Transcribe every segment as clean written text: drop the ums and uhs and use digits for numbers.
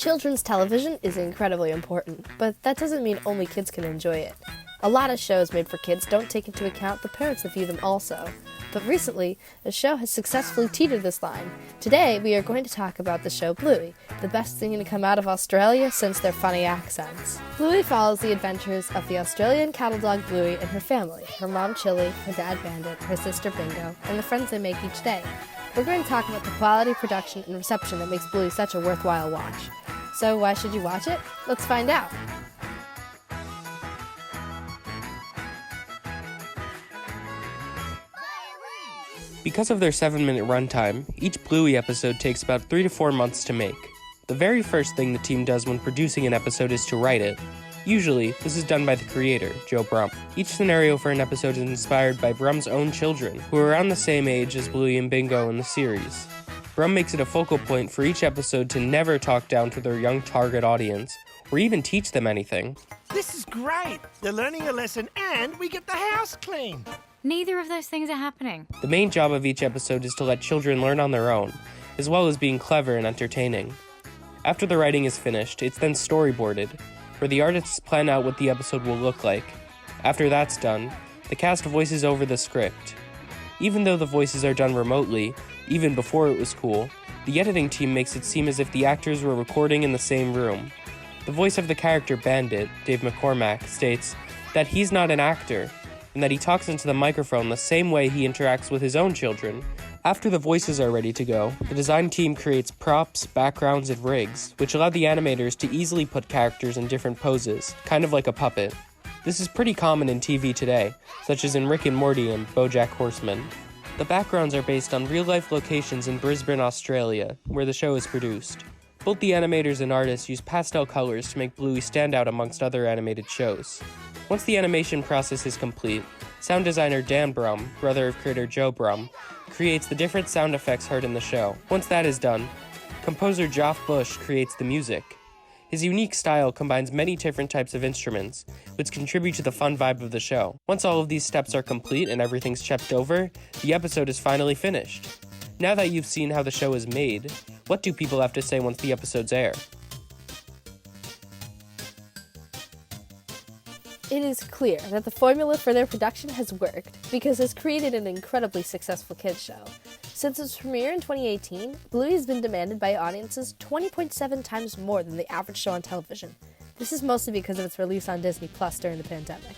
Children's television is incredibly important, but that doesn't mean only kids can enjoy it. A lot of shows made for kids don't take into account the parents that view them also. But recently, a show has successfully teetered this line. Today, we are going to talk about the show Bluey, the best thing to come out of Australia since their funny accents. Bluey follows the adventures of the Australian cattle dog Bluey and her family, her mom Chili, her dad Bandit, her sister Bingo, and the friends they make each day. We're going to talk about the quality, production, and reception that makes Bluey such a worthwhile watch. So why should you watch it? Let's find out. Because of their 7-minute runtime, each Bluey episode takes about 3 to 4 months to make. The very first thing the team does when producing an episode is to write it. Usually, this is done by the creator, Joe Brumm. Each scenario for an episode is inspired by Brumm's own children, who are around the same age as Bluey and Bingo in the series. Brumm makes it a focal point for each episode to never talk down to their young target audience, or even teach them anything. This is great! They're learning a lesson and we get the house clean! Neither of those things are happening. The main job of each episode is to let children learn on their own, as well as being clever and entertaining. After the writing is finished, it's then storyboarded, where the artists plan out what the episode will look like. After that's done, the cast voices over the script. Even though the voices are done remotely, even before it was cool, the editing team makes it seem as if the actors were recording in the same room. The voice of the character Bandit, Dave McCormack, states that he's not an actor, and that he talks into the microphone the same way he interacts with his own children. After the voices are ready to go, the design team creates props, backgrounds, and rigs, which allow the animators to easily put characters in different poses, kind of like a puppet. This is pretty common in TV today, such as in Rick and Morty and BoJack Horseman. The backgrounds are based on real-life locations in Brisbane, Australia, where the show is produced. Both the animators and artists use pastel colors to make Bluey stand out amongst other animated shows. Once the animation process is complete, sound designer Dan Brumm, brother of creator Joe Brumm, creates the different sound effects heard in the show. Once that is done, composer Geoff Bush creates the music. His unique style combines many different types of instruments, which contribute to the fun vibe of the show. Once all of these steps are complete and everything's checked over, the episode is finally finished. Now that you've seen how the show is made, what do people have to say once the episodes air? It is clear that the formula for their production has worked because it's created an incredibly successful kids show. Since its premiere in 2018, Bluey has been demanded by audiences 20.7 times more than the average show on television. This is mostly because of its release on Disney Plus during the pandemic.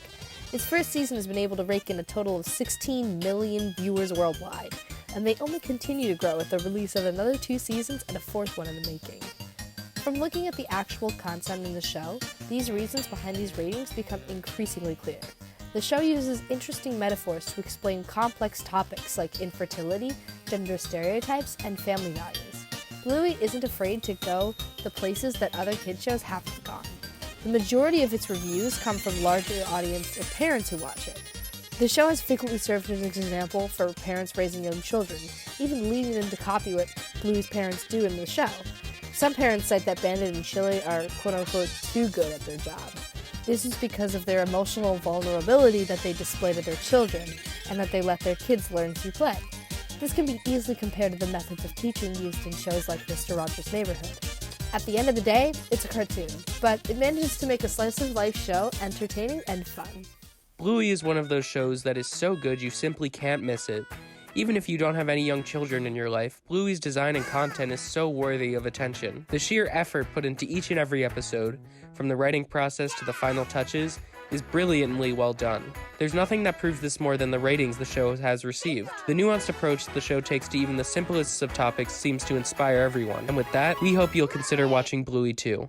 Its first season has been able to rake in a total of 16 million viewers worldwide, and they only continue to grow with the release of another 2 seasons and a 4th one in the making. From looking at the actual content in the show, these reasons behind these ratings become increasingly clear. The show uses interesting metaphors to explain complex topics like infertility, gender stereotypes, and family values. Bluey isn't afraid to go the places that other kids shows haven't gone. The majority of its reviews come from larger audience of parents who watch it. The show has frequently served as an example for parents raising young children, even leading them to copy what Bluey's parents do in the show. Some parents cite that Bandit and Chili are quote-unquote too good at their job. This is because of their emotional vulnerability that they display to their children, and that they let their kids learn through play. This can be easily compared to the methods of teaching used in shows like Mr. Rogers' Neighborhood. At the end of the day, it's a cartoon, but it manages to make a slice-of-life show entertaining and fun. Bluey is one of those shows that is so good you simply can't miss it. Even if you don't have any young children in your life, Bluey's design and content is so worthy of attention. The sheer effort put into each and every episode, from the writing process to the final touches, is brilliantly well done. There's nothing that proves this more than the ratings the show has received. The nuanced approach the show takes to even the simplest of topics seems to inspire everyone. And with that, we hope you'll consider watching Bluey too.